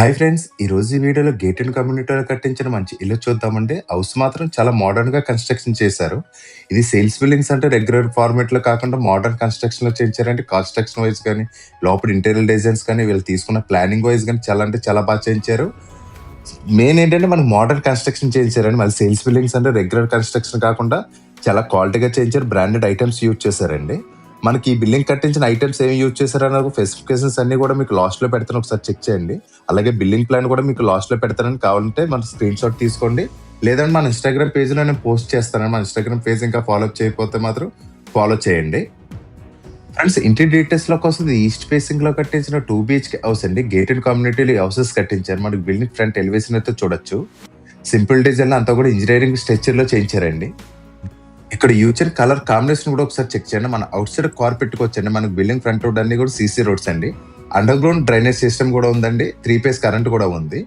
Hi friends! ఈరోజు ఈ వీడియోలో గేటెడ్ కమ్యూనిటీలో కట్టించిన మంచి ఇల్లు చూద్దామండి. హౌస్ మాత్రం చాలా మోడర్న్‌గా కన్‌స్ట్రక్షన్ చేశారు. ఇది సేల్స్ బిల్డింగ్స్ అంటే రెగ్యులర్ ఫార్మాట్‌లో కాకుండా మోడర్న్ కన్‌స్ట్రక్షన్‌లో చేయించారండి. కన్‌స్ట్రక్షన్ వైస్ గాని, లోపల ఇంటీరియర్ డిజైన్స్ కానీ, వీళ్ళు తీసుకున్న ప్లానింగ్ వైస్ గాని చాలా అంటే చాలా బాగా చేయించారు. మెయిన్ ఏంటంటే మనకు మోడర్న్ కన్‌స్ట్రక్షన్ చేయించారండి. మళ్ళీ సేల్స్ బిల్డింగ్స్ అంటే రెగ్యులర్ కన్‌స్ట్రక్షన్ కాకుండా చాలా క్వాలిటీగా చేయించారు. బ్రాండెడ్ ఐటెమ్స్ యూజ్ చేశారండి. మనకి ఈ బిల్డింగ్ కట్టించిన ఐటెమ్స్ ఏమి యూజ్ చేశారన్న స్పెసిఫికేషన్స్ అన్ని కూడా మీకు లాస్ట్‌లో పెడతాను, ఒకసారి చెక్ చేయండి. అలాగే బిల్డింగ్ ప్లాన్ కూడా మీకు లాస్ట్‌లో పెడతానని, కావాలంటే మన స్క్రీన్ షాట్ తీసుకోండి. లేదంటే మన ఇన్‌స్టాగ్రామ్ పేజ్‌లో నేను పోస్ట్ చేస్తాను. మన ఇన్‌స్టాగ్రామ్ పేజ్ ఇంకా ఫాలో అప్ చేయకపోతే మాత్రం ఫాలో చేయండి. ఫ్రెండ్స్, ఇంటి డీటెయిల్స్‌లోకి వస్తుంది. ఈస్ట్ ఫేసింగ్‌లో కట్టించిన 2 BHK హౌస్ అండి. గేటెడ్ కమ్యూనిటీలో హౌసెస్ కట్టించారు. మనకి బిల్డింగ్ ఫ్రంట్ ఎలివేషన్ అయితే చూడొచ్చు. సింపుల్ డిజైన్‌లో అంతా కూడా ఇంజినీరింగ్ స్ట్రక్చర్‌లో చేయించారండి. ఇక్కడ యూచర్ కలర్ కాంబినేషన్ కూడా ఒకసారి చెక్ చేయండి. మన అవుట్ సైడ్ కార్ పెట్టుకోవచ్చండి. మనకి బిల్డింగ్ ఫ్రంట్ రోడ్ అన్ని కూడా సీసీ రోడ్స్ అండి. అండర్ గ్రౌండ్ డ్రైనేజ్ సిస్టమ్ కూడా ఉందండి. 3 phase కరెంట్ కూడా ఉంది.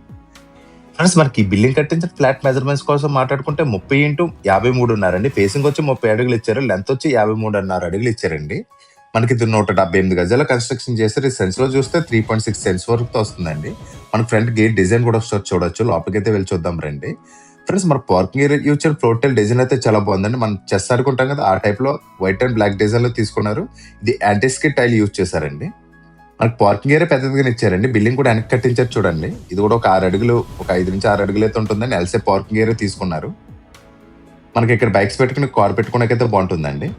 ఫ్రెండ్స్, మనకి ఈ బిల్డింగ్ కట్టించిన ఫ్లాట్ మెజర్మెంట్స్ కోసం మాట్లాడుకుంటే 30x53 అండి. ఫేసింగ్ వచ్చి 30 అడుగులు ఇచ్చారు. లెంత్ వచ్చి 53.5 అడుగులు ఇచ్చారండి. మనకి ఇది 178 గజాల కన్స్ట్రక్షన్ చేశారు. ఈ సెన్స్ లో చూస్తే 3.6 సెన్స్ వరకు వస్తుందండి. మనకి ఫ్రంట్ గేట్ డిజైన్ కూడా ఒకసారి చూడొచ్చు. లోపలికైతే వెళ్ళి చూద్దాం రండి. ఫ్రెండ్స్, మన పార్కింగ్ ఏరియా యూచర్ ఫ్లోర్ టైల్ డిజైన్ అయితే చాలా బాగుందండి. మనం చెస్ ఆడుకుంటాం కదా, ఆ టైప్ లో వైట్ అండ్ బ్లాక్ డిజైన్ లో తీసుకున్నారు. ఇది యాంటీస్కిడ్ టైల్ యూజ్ చేశారండి. మనకి పార్కింగ్ ఏరియా పెద్దదిగానే ఇచ్చారండి. బిల్డింగ్ కూడా వెనక్కి కట్టించారు చూడండి. ఇది కూడా ఒక 6 అడుగులు, ఒక 5 నుంచి 6 అడుగులు అయితే ఉంటుందండి. ఎల్సే పార్కింగ్ ఏరియా తీసుకున్నారు. మనకి ఇక్కడ బైక్స్ పెట్టుకుని కార్ పెట్టుకోవడానికైతే బాగుంటుందండి.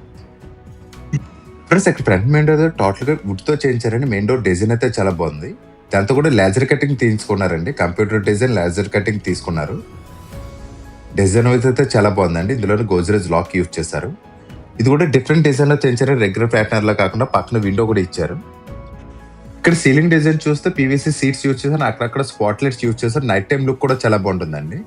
ఫ్రెండ్స్, ఇక్కడ ఫ్రంట్ మెయిన్ డోర్ టోటల్ గా వుడ్ తో చేయించారండి. మెయిన్ డోర్ డిజైన్ అయితే చాలా బాగుంది. దాంతో కూడా లేజర్ కటింగ్ తీసుకున్నారండి. కంప్యూటర్ డిజైన్ లేజర్ కటింగ్ తీసుకున్నారు. డిజైన్ వైజ్ అయితే చాలా బాగుందండి. ఇందులో గోజ్రేజ్ లాక్ యూజ్ చేశారు. ఇది కూడా డిఫరెంట్ డిజైన్ లో చేయించారు. రెగ్యులర్ ప్యాటర్న్ లో కాకుండా పక్కన విండో కూడా ఇచ్చారు. ఇక్కడ సీలింగ్ డిజైన్ చూస్తే పీవీసీ సీట్స్ యూజ్ చేశారు. అక్కడక్కడ స్పాట్ లైట్స్ యూజ్ చేశారు. నైట్ టైం లుక్ కూడా చాలా బాగుంటుందండి.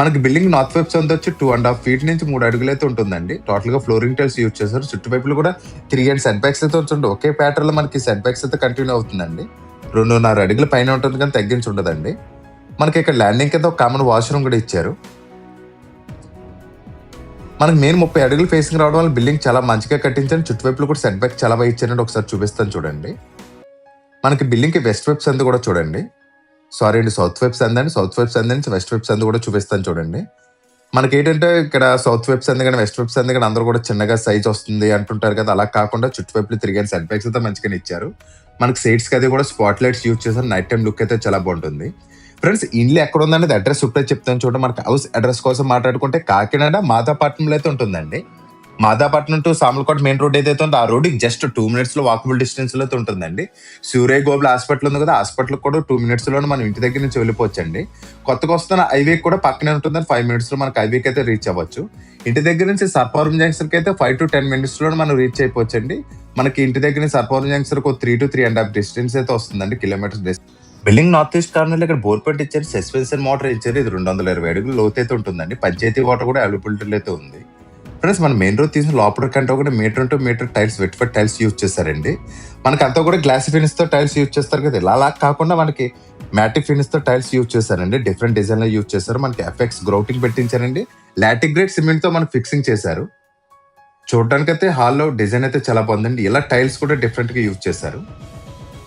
మనకి బిల్డింగ్ నార్త్ వైపు సంత వచ్చి 2.5 feet నుంచి 3 అడుగులు అయితే ఉంటుందండి. టోటల్ గా ఫ్లోరింగ్ టైల్స్ యూజ్ చేశారు. చుట్టుపైపులు కూడా 3 and సెట్ బ్యాక్స్ అయితే ఉంటుంది. ఒకే ప్యాటర్న్ లో మనకి సెట్ బ్యాక్స్ అయితే కంటిన్యూ అవుతుందండి. 2.5 అడుగుల పైన ఉంటుంది కానీ తగ్గించి ఉండదండి. మనకి ఇక్కడ ల్యాండింగ్ కింద ఒక కామన్ వాష్రూమ్ కూడా ఇచ్చారు. మనకి మెయిన్ 30 అడుగులు ఫేసింగ్ రావడం వల్ల బిల్డింగ్ చాలా మంచిగా కట్టించారు. చుట్టువైపులు కూడా సెట్ బ్యాక్ చాలా బాగా ఇచ్చారండి. ఒకసారి చూపిస్తాను చూడండి. మనకి బిల్డింగ్ కి వెస్ట్ వైపు సందు కూడా చూడండి. సారీ అండి, సౌత్ వైపు సందు అండి. సౌత్ వైపు సందు నుంచి వెస్ట్ వైపు సందు కూడా చూపిస్తాను చూడండి. మనకి ఏంటంటే ఇక్కడ సౌత్ వైపు సందు కానీ వెస్ట్ వైపు సందు కానీ అందరూ కూడా చిన్నగా సైజ్ వస్తుంది అంటుంటారు కదా, అలా కాకుండా చుట్టువైపులు 3 and సెట్ బ్యాక్స్ అయితే మంచిగా ఇచ్చారు. మనకి సైడ్స్ కి అది కూడా స్పాట్ లైట్స్ యూజ్ చేశారు. నైట్ టైం లుక్ అయితే చాలా బాగుంటుంది. ఫ్రెండ్స్, ఇల్లు ఎక్కడ ఉందనేది అడ్రస్ ఇప్పుడే చెప్తాను చూడండి. మనకి హౌస్ అడ్రస్ కోసం మాట్లాడుకుంటే కాకినాడ మాదాపట్నంలో అయితే ఉంటుందండి. Madapatnam to Samalkot main road ఏదైతే ఉందో ఆ రోడ్ జస్ట్ 2 minutes లో వాకబుల్ డిస్టెన్స్ లో అయితే ఉంటుందండి. సూర్య గోబుల్ హాస్పిటల్ ఉంది కదా, హాస్పిటల్ కూడా 2 minutes లోనే మనం ఇంటి దగ్గర నుంచి వెళ్ళిపోవచ్చండి. కొత్తగా వస్తున్న హైవే కూడా పక్కనే ఉంటుందని 5 minutes లో మనకి హైవేకి అయితే రీచ్ అవ్వచ్చు. ఇంటి దగ్గర నుంచి సర్పవరం జంక్షన్ కి అయితే 5 to 10 minutes లో మనం రీచ్ అయిపోవచ్చండి. మనకి ఇంటి దగ్గర నుంచి సర్పవరం జంక్షన్ కు 3 to 3.5 డిస్టెన్స్ అయితే వస్తుందండి, kilometres distance. Building north east corner లో ఇక్కడ బోర్ పెట్టి ఇచ్చారు. సస్పెన్షన్ మోటార్ ఇచ్చారు. ఇది 220 అడుగులు లోతు అయితే ఉంటుందండి. పంచాయతీ వాటర్ కూడా అవైలబిలిటీ అయితే ఉంది. ఫ్రెండ్స్, మన మెయిన్ రోడ్ తీసిన లోపల కంటే కూడా మీటర్ టు మీటర్ టైల్స్ వెట్ ఫర్ టైల్స్ యూజ్ చేశారండి. మనకి అంతా కూడా గ్లాస్ ఫినిష్ తో టైల్స్ యూజ్ చేస్తారు కదా, ఇలా కాకుండా మనకి మ్యాటిక్ ఫినిష్ తో టైల్స్ యూజ్ చేశారండి. డిఫరెంట్ డిజైన్ లో యూజ్ చేశారు. మనకి ఎఫెక్ట్స్ గ్రౌటింగ్ పెట్టించారండి. లాటిక్ గ్రేడ్ సిమెంట్ తో మనకి ఫిక్సింగ్ చేశారు. చూడడానికి అయితే హాల్లో డిజైన్ అయితే చాలా బాగుందండి. ఇలా టైల్స్ కూడా డిఫరెంట్ గా యూజ్ చేశారు.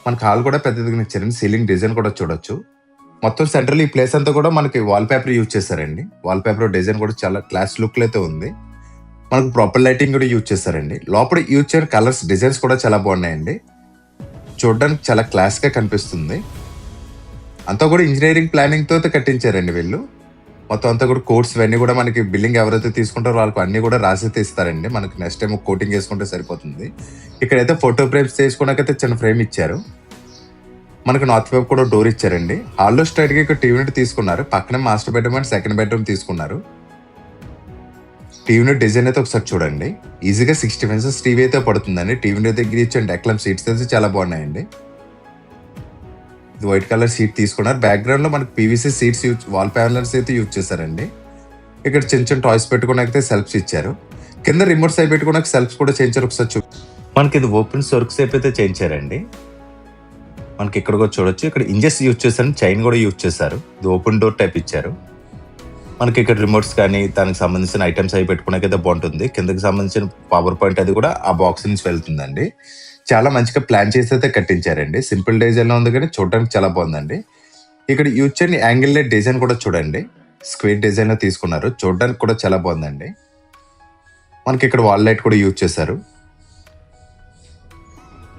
మనకి హాల్ కూడా పెద్దదిగా ఇచ్చారండి. సీలింగ్ డిజైన్ కూడా చూడొచ్చు. మొత్తం సెంట్రల్ ఈ ప్లేస్ అంతా కూడా మనకి వాల్ పేపర్ యూజ్ చేశారండి. వాల్ పేపర్ డిజైన్ కూడా చాలా క్లాస్ లుక్ అయితే ఉంది. మనకు ప్రాపర్ లైటింగ్ కూడా యూజ్ చేశారండి. లోపల యూజ్ చేసిన కలర్స్ డిజైన్స్ కూడా చాలా బాగున్నాయండి. చూడడానికి చాలా క్లాస్ గా కనిపిస్తుంది. అంతా కూడా ఇంజనీరింగ్ ప్లానింగ్ తో కట్టించారండి వీళ్ళు. మొత్తం అంతా కూడా కోడ్స్ ఇవన్నీ కూడా మనకి బిల్డింగ్ ఎవరైతే తీసుకుంటారో వాళ్ళకి అన్ని కూడా రాసైతే ఇస్తారండి. మనకి నెక్స్ట్ టైం కోటింగ్ వేసుకుంటే సరిపోతుంది. ఇక్కడైతే ఫోటో ఫ్రేమ్స్ చేసుకోవడానికైతే చిన్న ఫ్రేమ్ ఇచ్చారు. మనకి నార్త్ వైపు కూడా డోర్ ఇచ్చారండి. హాల్లో స్ట్రైట్ గా ఇక్కడ టీవీ యూనిట్ తీసుకున్నారు. పక్కనే master bedroom and second bedroom తీసుకున్నారు. టీవీ యూనిట్ డిజైన్ అయితే ఒకసారి చూడండి. ఈజీగా 60 inches టీవీ అయితే పడుతుందండి. టీవీ యూనిట్ దగ్గర ఇచ్చిన డెక్లమ్ సీట్స్ అయితే చాలా బాగున్నాయండి. ఇది వైట్ కలర్ సీట్ తీసుకున్నారు. బ్యాక్గ్రౌండ్ లో మనకి PVC seats use, wall panels అయితే యూజ్ చేశారండి. ఇక్కడ చిన్న చిన్న టాయ్స్ పెట్టుకోవడానికి సెల్ఫ్స్ ఇచ్చారు. కింద రిమోట్స్ అయి పెట్టుకోవడానికి సెల్ఫ్స్ కూడా చేయించారు. ఒకసారి మనకి ఇది ఓపెన్ సొర్క్ సేప్ అయితే చేయించారండి. మనకి ఇక్కడ కూడా చూడొచ్చు. ఇక్కడ ఇంజెస్ యూజ్ చేశారు. చైన్ కూడా యూజ్ చేశారు. ఇది ఓపెన్ డోర్ టైప్ ఇచ్చారు. మనకి ఇక్కడ రిమోట్స్ కానీ దానికి సంబంధించిన ఐటమ్స్ అవి పెట్టుకోవడానికి బాగుంటుంది. కిందకి సంబంధించిన పవర్ పాయింట్ అది కూడా ఆ బాక్స్ నుంచి వెళ్తుందండి. చాలా మంచిగా ప్లాన్ చేసి అయితే కట్టించారండి. సింపుల్ డిజైన్ లో ఉంది కానీ చూడడానికి చాలా బాగుందండి. ఇక్కడ యూజ్ చేయని యాంగిల్ లైట్ డిజైన్ కూడా చూడండి, స్క్వేర్ డిజైన్ లో తీసుకున్నారు. చూడడానికి కూడా చాలా బాగుందండి. మనకి ఇక్కడ వాల్ లైట్ కూడా యూజ్ చేశారు.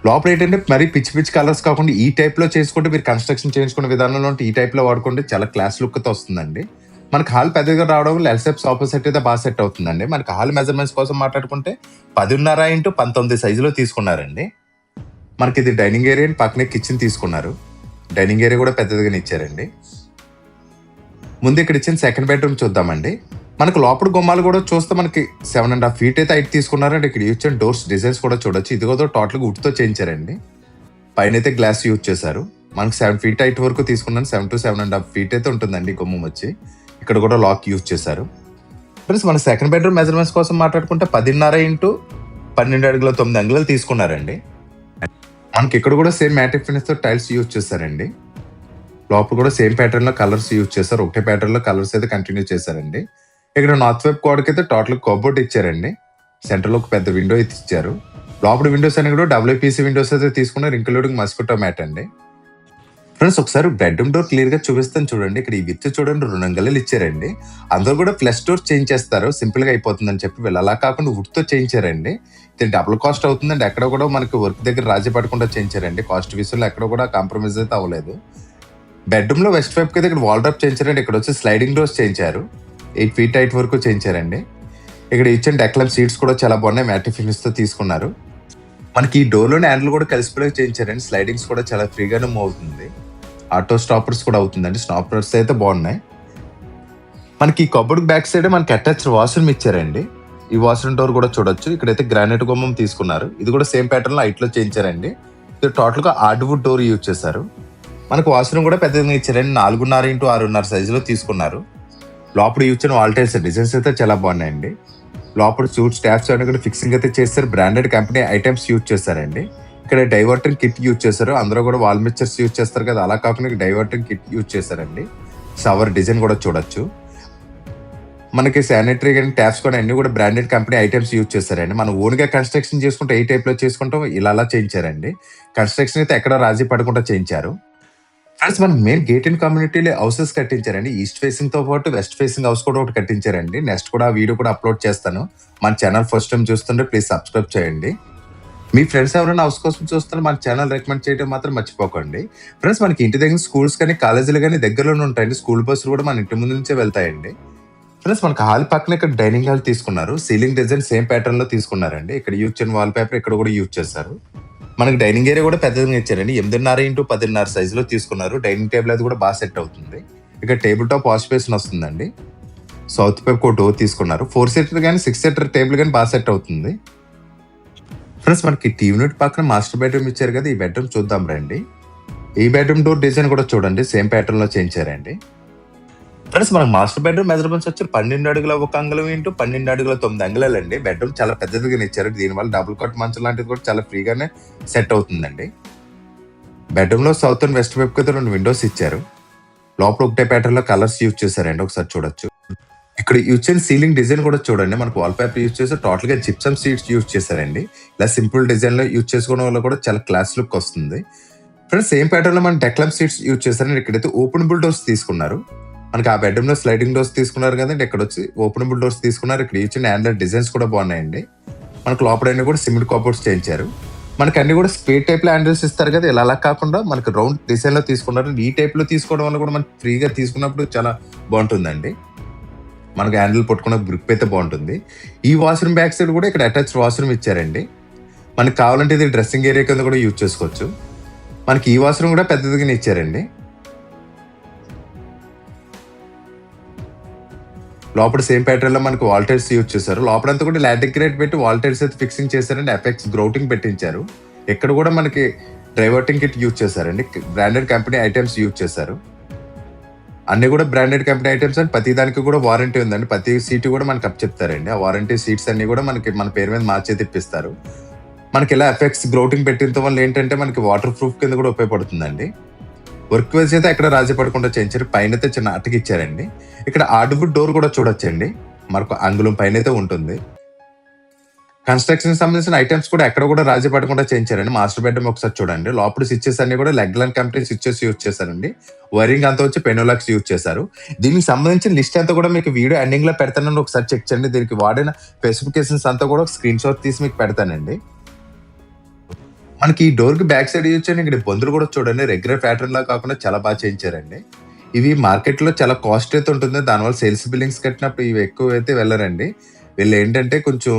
లోపల ఏంటంటే మరి పిచ్చి పిచ్చి కలర్స్ కాకుండా ఈ టైప్ లో చేసుకుంటే మీరు కన్స్ట్రక్షన్ చేయించుకునే విధానంలో ఈ టైప్ లో వాడుకుంటే చాలా క్లాస్ లుక్ తో వస్తుందండి. మనకి హాల్ పెద్దగా రావడం వల్ల ఎల్సెప్ సోఫా సెట్ అయితే బాగా సెట్ అవుతుందండి. మనకి హాల్ మెజర్మెంట్స్ కోసం మాట్లాడుకుంటే 10.5x19 సైజులో తీసుకున్నారండి. మనకి ఇది డైనింగ్ ఏరియా పక్కనే కిచెన్ తీసుకున్నారు. డైనింగ్ ఏరియా కూడా పెద్దదిగానే ఇచ్చారండి. ముందు ఇక్కడ ఇచ్చిన సెకండ్ బెడ్రూమ్ చూద్దామండి. మనకు లోపల గుమ్మాలు కూడా చూస్తే మనకి 7.5 feet అయితే హైట్ తీసుకున్నారండి. ఇక్కడ యూజ్ చేసిన డోర్స్ డిజైన్స్ కూడా చూడొచ్చు. ఇది కూడా టోటల్గా వుడ్తో చేయించారండి. పైన అయితే గ్లాస్ యూజ్ చేశారు. మనకి 7 feet హైట్ వరకు తీసుకున్నాను. 7 to 7.5 feet అయితే ఉంటుందండి గుమ్మం వచ్చి. ఇక్కడ కూడా లాక్ యూజ్ చేశారు. ఫ్రెండ్స్ మన సెకండ్ బెడ్రూమ్ మెజర్మెంట్స్ కోసం మాట్లాడుకుంటే 10.5x12.9 తీసుకున్నారండి. మనకి ఇక్కడ కూడా సేమ్ మ్యాటిక్ ఫినిష్ తో టైల్స్ యూజ్ చేశారండి. లోపల కూడా సేమ్ ప్యాటర్న్ లో కలర్స్ యూజ్ చేశారు. ఒకటే ప్యాటర్న్ లో కలర్స్ అయితే కంటిన్యూ చేశారండి. ఇక్కడ నార్త్ వెబ్ కోడ్కి అయితే టోటల్ కబోర్డ్ ఇచ్చారండి. సెంటర్ లో ఒక పెద్ద విండో అయితే ఇచ్చారు. లోపల విండోస్ అన్ని కూడా WPC విండోస్ అయితే తీసుకున్నారు, ఇంక్లూడింగ్ మస్కిటో మ్యాట్ అండి. ఫ్రెండ్స్ ఒకసారి బెడ్రూమ్ డోర్ క్లియర్ గా చూపిస్తాను చూడండి. ఇక్కడ ఈ విత్ చూడండి 2 అంగుళాలు ఇచ్చారండి. అందరూ కూడా ఫ్లష్ డోర్ చేంజ్ చేస్తారు, సింపుల్ గా అయిపోతుందని చెప్పి వీళ్ళు అలా కాకుండా వుడ్ తో చేయించారండి. ఇది డబుల్ కాస్ట్ అవుతుందండి. ఎక్కడ కూడా మనకి వర్క్ దగ్గర రాజీ పడకుండా చేయించారండి. కాస్ట్ విషయంలో ఎక్కడ కూడా కాంప్రమైజ్ అయితే అవ్వలేదు. బెడ్రూమ్ లో వెస్ట్ వైపు అయితే ఇక్కడ వాల్ డ్రాప్ చేయించారండి. ఇక్కడ వచ్చి స్లైడింగ్ డోర్స్ చేయించారు. 8 feet హైట్ వరకు చేయించారండి. ఇక్కడ ఇచ్చిన డెక్లమ్ సీట్స్ కూడా చాలా బాగున్నాయి, మ్యాటి ఫినిష్ తో తీసుకున్నారు. మనకి ఈ డోర్ లోని హ్యాండిల్ కూడా కలిసిపోయి చేయించారండి. స్లైడింగ్స్ కూడా చాలా ఫ్రీగానే మూవ్ అవుతుంది. ఆటో స్టాపర్స్ కూడా అవుతుందండి. స్టాపర్స్ అయితే బాగున్నాయి. మనకి ఈ కబోర్డ్ బ్యాక్ సైడ్ మనకి అటాచ్డ్ వాష్రూమ్ ఇచ్చారండి. ఈ వాష్రూమ్ డోర్ కూడా చూడొచ్చు. ఇక్కడైతే గ్రానైట్ గుమ్మం తీసుకున్నారు. ఇది కూడా సేమ్ ప్యాటర్న్ లో హైట్ లో చేయించారండి. ఇది టోటల్ గా హార్డ్వుడ్ డోర్ యూజ్ చేశారు. మనకు వాష్రూమ్ కూడా పెద్దగా ఇచ్చారండి. 4.5x6.5 సైజులో తీసుకున్నారు. లోపల యూజ్ చేసిన వాల్ టైల్స్ డిజైన్స్ అయితే చాలా బాగున్నాయండి. లోపల సూట్ స్టాఫ్స్ అన్ని కూడా ఫిక్సింగ్ అయితే చేస్తారు. బ్రాండెడ్ కంపెనీ ఐటమ్స్ యూజ్ చేస్తారండి. ఇక్కడ డైవర్టింగ్ కిట్ యూజ్ చేశారు. అందరూ కూడా వాల్ మిక్చర్స్ యూజ్ చేస్తారు కదా, అలా కాకుండా డైవర్టింగ్ కిట్ యూజ్ చేశారండి. షవర్ డిజైన్ కూడా చూడొచ్చు. మనకి శానిటరీ కానీ ట్యాప్స్ కూడా అన్ని కూడా బ్రాండెడ్ కంపెనీ ఐటమ్స్ యూజ్ చేస్తారండి. మనం ఓన్ గా కన్స్ట్రక్షన్ చేసుకుంటే ఏ టైప్ లో చేసుకుంటాం ఇలా చేయించారండి. కన్స్ట్రక్షన్ అయితే ఎక్కడ రాజీ పడకుండా చేయించారు. ఫ్రెండ్స్ మన మెయిన్ గేట్ అండ్ కమ్యూనిటీలో హౌసెస్ కట్టించారండి. ఈస్ట్ ఫేసింగ్ తో పాటు వెస్ట్ ఫేసింగ్ హౌస్ కూడా ఒకటి కట్టించారండి. నెక్స్ట్ కూడా వీడియో కూడా అప్లోడ్ చేస్తాను. మన ఛానల్ ఫస్ట్ టైం చూస్తుంటే ప్లీజ్ సబ్స్క్రైబ్ చేయండి. మీ ఫ్రెండ్స్ ఎవరైనా హౌస్ కోసం చూస్తున్నా మన ఛానల్ రికమెండ్ చేయడం మాత్రం మర్చిపోకండి. ఫ్రెండ్స్ మనకి ఇంటి దగ్గర స్కూల్స్ కానీ కాలేజీలు కానీ దగ్గరలోనే ఉంటాయండి. స్కూల్ బస్సులు కూడా మన ఇంటి ముందు నుంచే వెళ్తాయండి. ఫ్రెండ్స్ మనకి హాల్ పక్కన ఇక్కడ డైనింగ్ హాల్ తీసుకున్నారు. సీలింగ్ డిజైన్ సేమ్ ప్యాటర్న్ లో తీసుకున్నారండి. ఇక్కడ యూజ్ చేయని వాల్ పేపర్ ఇక్కడ కూడా యూజ్ చేశారు. మనకి డైనింగ్ ఏరియా కూడా పెద్దగా ఇచ్చారండి. 8.5x10.5 సైజులో తీసుకున్నారు. డైనింగ్ టేబుల్ అది కూడా బాగా సెట్ అవుతుంది. ఇక్కడ టేబుల్ టాప్ వాష్ బేసిన్ వస్తుందండి. సౌత్ వైపు డోర్ తీసుకున్నారు. 4 seater కానీ 6 seater టేబుల్ కానీ బాగా సెట్ అవుతుంది. ఫ్రెండ్స్ మనకి టీవీ యూనిట్ పక్కన మాస్టర్ బెడ్రూమ్ ఇచ్చారు కదా, ఈ బెడ్రూమ్ చూద్దాం రండి. ఈ బెడ్రూమ్ డోర్ డిజైన్ కూడా చూడండి, సేమ్ ప్యాటర్న్ లో చేయించారండి. ఫ్రెండ్స్ మనకి మాస్టర్ బెడ్రూమ్ మెజర్మెంట్స్ వచ్చి 12.1 అండి. బెడ్రూమ్ చాలా పెద్దదిగా ఇచ్చారు. దీనివల్ల డబుల్ కాట్ మంచం లాంటిది కూడా చాలా ఫ్రీగానే సెట్ అవుతుందండి. బెడ్రూమ్ లో సౌత్ అండ్ వెస్ట్ వైపు అయితే 2 విండోస్ ఇచ్చారు. లోపల ఒకటే ప్యాటర్న్ లో కలర్స్ యూజ్ చేశారండి. ఒకసారి చూడొచ్చు. ఇక్కడ యూజ్ చేసిన సీలింగ్ డిజైన్ కూడా చూడండి. మనకు వాల్ పేపర్ యూజ్ చేసి టోటల్ గా జిప్సమ్ సీట్స్ యూజ్ చేశారండి. ఇలా సింపుల్ డిజైన్ లో యూజ్ చేసుకోవడం వల్ల కూడా చాలా క్లాస్ లుక్ వస్తుంది. ఫ్రెండ్స్ సేమ్ ప్యాటర్న్ లో మన డెక్లమ్ సీట్స్ యూజ్ చేశారండి. ఇక్కడైతే ఓపెనబుల్ డోర్స్ తీసుకున్నారు. మనకి ఆ బెడ్రూమ్ లో స్లైడింగ్ డోర్స్ తీసుకున్నారు కదండి, ఇక్కడ వచ్చి ఓపెనబుల్ డోర్స్ తీసుకున్నారు. ఇక్కడ యూజ్ చేసిన హ్యాండిల్ డిజైన్స్ కూడా బాగున్నాయండి. మనకు లోపల అన్ని కూడా సిమెంట్ కబోర్డ్స్ చేయించారు. మనకి అన్ని కూడా స్క్వేర్ టైప్ లో హ్యాండిల్స్ ఇస్తారు కదా, ఇలా అలా కాకుండా మనకి రౌండ్ డిజైన్ లో తీసుకున్నారు. ఈ టైప్ లో తీసుకోవడం వల్ల కూడా మనకి ఫ్రీగా తీసుకున్నప్పుడు చాలా బాగుంటుందండి. మనకి హ్యాండిల్ పట్టుకున్న గ్రిప్ అయితే బాగుంటుంది. ఈ వాష్రూమ్ బ్యాక్ సైడ్ కూడా ఇక్కడ అటాచ్డ్ వాష్రూమ్ ఇచ్చారండి. మనకి కావాలంటే ఇది డ్రెస్సింగ్ ఏరియా కింద కూడా యూజ్ చేసుకోవచ్చు. మనకి ఈ వాష్రూమ్ కూడా పెద్దదిగానే ఇచ్చారండి. లోపల సేమ్ ప్యాటర్న్ లో మనకి వాల్ టైల్స్ యూజ్ చేశారు. లోపలంతా కూడా లాటిక్ గ్రేట్ పెట్టి వాల్ టైల్స్ అయితే ఫిక్సింగ్ చేశారండి. ఎఫెక్ట్స్ గ్రౌటింగ్ పెట్టించారు. ఇక్కడ కూడా మనకి డ్రైవర్టింగ్ కిట్ యూజ్ చేశారండి. బ్రాండెడ్ కంపెనీ ఐటమ్స్ యూజ్ చేశారు. అన్ని కూడా బ్రాండెడ్ కంపెనీ ఐటమ్స్ అండ్ ప్రతి దానికి కూడా వారంటీ ఉందండి. ప్రతి సీట్ కూడా మనకి అప్ చెప్తారండి. ఆ వారంటీ సీట్స్ అన్ని కూడా మనకి మన పేరు మీద మార్చే తిప్పిస్తారు. మనకి ఇలా ఎఫెక్ట్స్ గ్రౌటింగ్ పెట్టిన వల్ల ఏంటంటే మనకి వాటర్ ప్రూఫ్ కింద కూడా ఉపయోగపడుతుందండి. వర్క్ వేస్ అయితే ఎక్కడ రాజీ పడకుండా చేయించారు. పైన అయితే చిన్న అటకి ఇచ్చారండి. ఇక్కడ హార్డ్వుడ్ డోర్ కూడా చూడొచ్చండి. మనకు అంగుళం పైన అయితే ఉంటుంది. కన్‌స్ట్రక్షన్‌కి సంబంధించిన ఐటెమ్స్ కూడా ఎక్కడ కూడా రాజీ పడకుండా చేయించారండి. మాస్టర్ బెడ్‌రూమ్ ఒకసారి చూడండి. లోపల స్విచెస్ అన్నీ కూడా లెగ్లాన్ కంపెనీ స్విచెస్ యూజ్ చేశారండి. వైరింగ్ అంతా వచ్చి పెనోలాక్స్ యూజ్ చేశారు. దీనికి సంబంధించిన లిస్ట్ అంతా కూడా మీకు వీడియో ఎండింగ్‌లో పెడతానండి. ఒకసారి చెక్ చేయండి. దీనికి వాడిన స్పెసిఫికేషన్స్ అంతా కూడా స్క్రీన్ షాట్ తీసి మీకు పెడతానండి. మనకి ఈ డోర్‌కి బ్యాక్ సైడ్ యూజ్ చేయండి. ఇక్కడ బొందులు కూడా చూడండి. రెగ్యులర్ ప్యాటర్న్‌లా కాకుండా చాలా బాగా చేయించారండి. ఇవి మార్కెట్‌లో చాలా కాస్ట్ అయితే ఉంటుంది. దానివల్ల సేల్స్ బిల్లింగ్స్ కట్టినప్పుడు ఇవి ఎక్కువైతే వెళ్ళరండి. వీళ్ళేంటంటే కొంచెం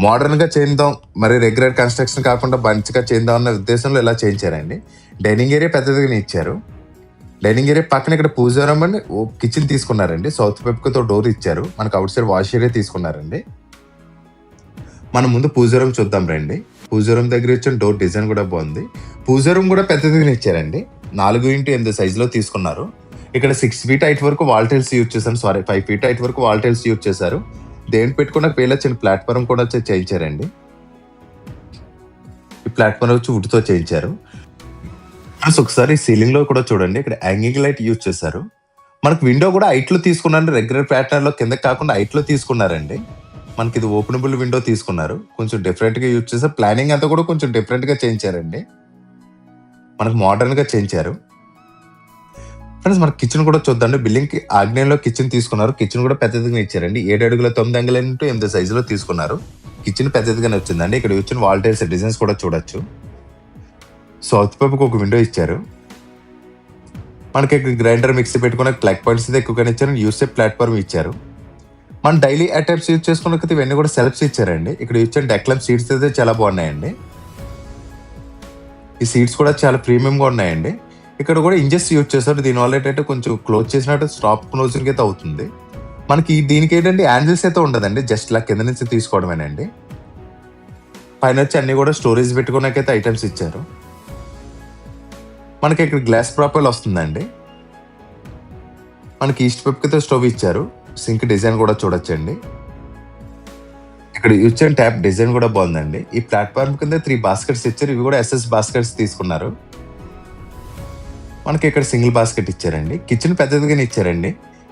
మోడర్న్‌గా చేద్దాం, మరి రెగ్యులర్ కన్‌స్ట్రక్షన్ కాకుండా మంచిగా చేద్దాం అన్న ఉద్దేశంలో ఇలా చేయించారండి. డైనింగ్ ఏరియా పెద్దదిగానే ఇచ్చారు. డైనింగ్ ఏరియా పక్కన ఇక్కడ పూజా రూమ్ అండి కిచెన్ తీసుకున్నారండి. సౌత్ వెబ్‌తో డోర్ ఇచ్చారు. మనకు అవుట్ సైడ్ వాష్ ఏరియా తీసుకున్నారండి. మనం ముందు పూజా రూమ్ చూద్దాం రండి. పూజా రూమ్ దగ్గర ఇచ్చిన డోర్ డిజైన్ కూడా బాగుంది. పూజా రూమ్ కూడా పెద్దదిగానే ఇచ్చారండి. 4x8 సైజులో తీసుకున్నారు. ఇక్కడ 6 ఫీట్ హైట్ వరకు వాల్ టైల్స్ యూజ్ చేశారు. 5 ఫీట్ హైట్ వరకు వాల్ టైల్స్ యూజ్ చేశారు. దేని పెట్టుకున్న పేల చిన్న ప్లాట్ఫారం కూడా వచ్చి చేయించారండి. ఈ ప్లాట్ఫారం వచ్చి వుడ్తో చేయించారు. ఒకసారి సీలింగ్ లో కూడా చూడండి. ఇక్కడ హ్యాంగింగ్ లైట్ యూజ్ చేశారు. మనకు విండో కూడా హైట్ లో తీసుకున్నారండి. రెగ్యులర్ ప్యాటర్న్ లో కింద కాకుండా హైట్ లో తీసుకున్నారండి. మనకి ఇది ఓపెనబుల్ విండో తీసుకున్నారు. కొంచెం డిఫరెంట్ గా యూజ్ చేశారు. ప్లానింగ్ అంతా కూడా కొంచెం డిఫరెంట్ గా చేయించారండి. మనకు మోడర్న్ గా చేయించారు. ఫ్రెండ్స్ మన కిచెన్ కూడా చూద్దాం. బిల్డింగ్ కి ఆగ్నేయంలో కిచెన్ తీసుకున్నారు. కిచెన్ కూడా పెద్దదిగా ఇచ్చారండి. 7 అడుగుల 9 అంగుళాల ఇంటూ 8 సైజులో తీసుకున్నారు. కిచెన్ పెద్దదిగానే వచ్చిందండి. ఇక్కడ వచ్చిన వాల్ టైల్స్ డిజైన్స్ కూడా చూడొచ్చు. సౌత్ వైపుకి ఒక విండో ఇచ్చారు. మనకి ఇక్కడ గ్రైండర్ మిక్సీ పెట్టుకున్న ప్లగ్ పాయింట్స్ అయితే ఎక్కువగానే ఇచ్చారు. యూసేఫ్ ప్లాట్ఫామ్ ఇచ్చారు. మనం డైలీ ఐటమ్స్ యూజ్ చేసుకున్న ఇవన్నీ కూడా సెల్ఫ్స్ ఇచ్చారండి. ఇక్కడ ఇచ్చిన డెక్లమ్ సీట్స్ అయితే చాలా బాగున్నాయండి. ఈ సీట్స్ కూడా చాలా ప్రీమియంగా ఉన్నాయండి. ఇక్కడ కూడా ఇంజెస్ యూజ్ చేస్తారు. దీనివల్ల ఏంటంటే కొంచెం క్లోజ్ చేసినట్టు స్టాప్ క్లోజింగ్ అయితే అవుతుంది. మనకి దీనికి ఏంటంటే హ్యాండిల్స్ అయితే ఉండదండి. జస్ట్ ఇలా కింద నుంచి తీసుకోవడమేనండి. పైన వచ్చి అన్ని కూడా స్టోరేజ్ పెట్టుకోవడానికైతే ఐటమ్స్ ఇచ్చారు. మనకి ఇక్కడ గ్లాస్ ప్రాపర్ వస్తుందండి. మనకి ఈస్ట్ వైపుకి స్టవ్ ఇచ్చారు. సింక్ డిజైన్ కూడా చూడొచ్చండి. ఇక్కడ ఇచ్చిన ట్యాప్ డిజైన్ కూడా బాగుందండి. ఈ ప్లాట్ఫామ్ కింద 3 బాస్కెట్స్ ఇచ్చారు. ఇవి కూడా SS బాస్కెట్స్ తీసుకున్నారు. మనకి ఇక్కడ సింగిల్ బాస్కెట్ ఇచ్చారండి. కిచెన్ పెద్దదిగానే ఇచ్చారండి.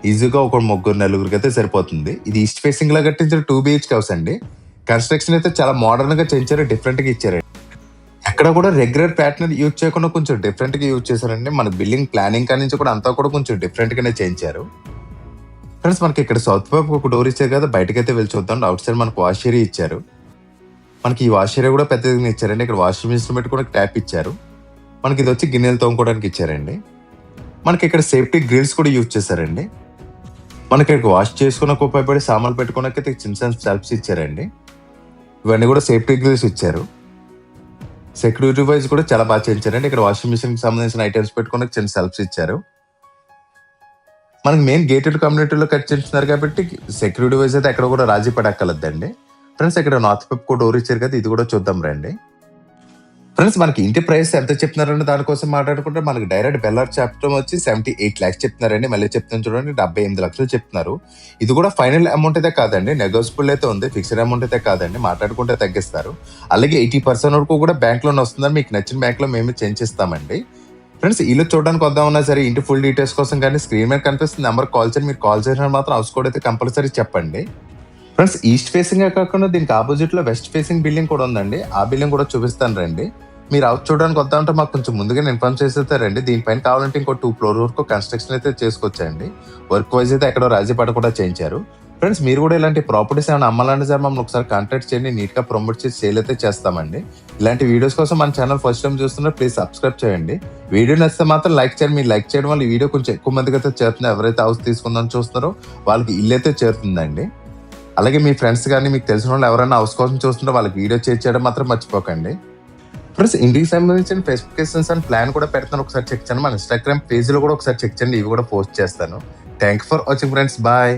ఈజీగా ఒక 3-4 అయితే సరిపోతుంది. ఇది ఈస్ట్ ఫేసింగ్ లా కట్టించిన 2 BHK హౌస్ అండి. కన్స్ట్రక్షన్ అయితే చాలా మోడర్న్ గా చేయించారు. డిఫరెంట్ గా ఇచ్చారండి. ఎక్కడ కూడా రెగ్యులర్ ప్యాటర్న్ యూజ్ చేయకుండా కొంచెం డిఫరెంట్ గా యూజ్ చేశారండి. మన బిల్డింగ్ ప్లానింగ్ కాడి నుంచి కూడా అంతా కూడా కొంచెం డిఫరెంట్ గానే చేయించారు. ఫ్రెండ్స్ మనకి ఇక్కడ సౌత్ వైపు ఒక డోర్ ఇచ్చారు కదా, బయటకైతే వెళ్ళి చూద్దాం. అవుట్ సైడ్ మనకు వాష్ ఏరియా ఇచ్చారు. మనకి ఈ వాష్ ఏరియా కూడా పెద్దగా ఇచ్చారండి. ఇక్కడ వాషింగ్ మిషన్ పెట్టుకోవడానికి ట్యాప్ ఇచ్చారు. మనకి ఇది వచ్చి గిన్నెలు తోముకోవడానికి ఇచ్చారండి. మనకి ఇక్కడ సేఫ్టీ గ్రిల్స్ కూడా యూజ్ చేశారండి. మనకి ఇక్కడ వాష్ చేసుకున్న ఉపయోగపడి సామాన్లు పెట్టుకోవడానికి చిన్న సెల్ఫ్స్ ఇచ్చారండి. ఇవన్నీ కూడా సేఫ్టీ గ్రిల్స్ ఇచ్చారు. సెక్యూరిటీ వైజ్ కూడా చాలా బాగా చేయించారండి. ఇక్కడ వాషింగ్ మిషన్ కి సంబంధించిన ఐటమ్స్ పెట్టుకోవడానికి చిన్న సెల్ఫ్స్ ఇచ్చారు. మనకి మెయిన్ గేటెడ్ కమ్యూనిటీలో కట్ చేస్తున్నారు కాబట్టి సెక్యూరిటీ వైజ్ అయితే ఎక్కడ కూడా రాజీ పడక్కర్లేదండి. ఫ్రెండ్స్ ఇక్కడ నార్త్ వైపు డోర్ ఇచ్చారు కదా, ఇది కూడా చూద్దాం రండి. ఫ్రెండ్స్ మనకి ఇంటి ప్రైస్ ఎంత చెప్తున్నారండి దానికోసం మాట్లాడుకుంటే మనకి డైరెక్ట్ బెల్లార్ చెప్పడం వచ్చి 78 lakhs చెప్తున్నారండి. మళ్ళీ చెప్తాను చూడండి, 78 లక్షలు చెప్తున్నారు. ఇది కూడా ఫైనల్ అమౌంట్ అయితే కాదండి, నెగోషియబుల్ అయితే ఉంది. ఫిక్స్డ్ అమౌంట్ అయితే కాదండి, మాట్లాడుకుంటే తగ్గిస్తారు. అలాగే 80% వరకు కూడా బ్యాంక్ లోన్ వస్తుందని మీకు నచ్చిన బ్యాంక్ లో మేము చేంజ్ చేస్తామండి. ఫ్రెండ్స్ ఇల్లు చూడడానికి వద్దామన్నా సరే ఇంటి ఫుల్ డీటెయిల్స్ కోసం కానీ స్క్రీన్ మీద కనిపిస్తుంది నెంబర్ కాల్ చేయండి. మీరు కాల్ చేసిన మాత్రం హౌస్ కోడ్ అయితే కంపల్సరీ చెప్పండి. ఫ్రెండ్స్ ఈస్ట్ ఫేసింగ్ కాకుండా దీనికి ఆపోజిట్ లో వెస్ట్ ఫేసింగ్ బిల్డింగ్ కూడా ఉందండి. ఆ బిల్డింగ్ కూడా చూపిస్తాను రండి. మీరు హౌస్ చూడడానికి వద్దా అంటే మాకు కొంచెం ముందుగానే ఇన్ఫార్మ్ చేసేస్తారండి. దీనిపైన కావాలంటే ఇంకో 2 floor వరకు కన్స్ట్రక్షన్ అయితే చేసుకొచ్చండి. వర్క్ వైజ్ అయితే ఎక్కడో రాజీ పడకుండా చేయించారు. ఫ్రెండ్స్ మీరు కూడా ఇలాంటి ప్రాపర్టీస్ ఏమైనా అమ్మాలంటే సార్ మమ్మల్ని ఒకసారి కాంటాక్ట్ చేయండి. నీట్ గా ప్రమోట్ చేసి సేల్ అయితే చేస్తామండి. ఇలాంటి వీడియోస్ కోసం మన ఛానల్ ఫస్ట్ టైం చూస్తున్నా ప్లీజ్ సబ్స్క్రైబ్ చేయండి. వీడియో నచ్చితే మాత్రం లైక్ చేయండి. మీరు లైక్ చేయడం వల్ల ఈ వీడియో కొంచెం ఎక్కువ మందికి అయితే చేరుతుంది. ఎవరైతే హౌస్ తీసుకుందామని చూస్తున్నారో వాళ్ళకి ఇల్లు అయితే చేరుతుందండి. అలాగే మీ ఫ్రెండ్స్ కానీ మీకు తెలిసిన వాళ్ళు ఎవరైనా హౌస్ కోసం చూస్తుంటే వాళ్ళకి వీడియో చేయడం మాత్రం మర్చిపోకండి. ఫ్రెండ్స్ ఇంటికి సంబంధించిన స్పెసిఫికేషన్స్ అండ్ ప్లాన్ కూడా పెడతాను, ఒకసారి చెక్ చేయండి. మన ఇన్స్టాగ్రామ్ పేజ్ లో కూడా ఒకసారి చెక్ చేయండి, ఇవి కూడా పోస్ట్ చేస్తాను. Thank you for watching friends, bye.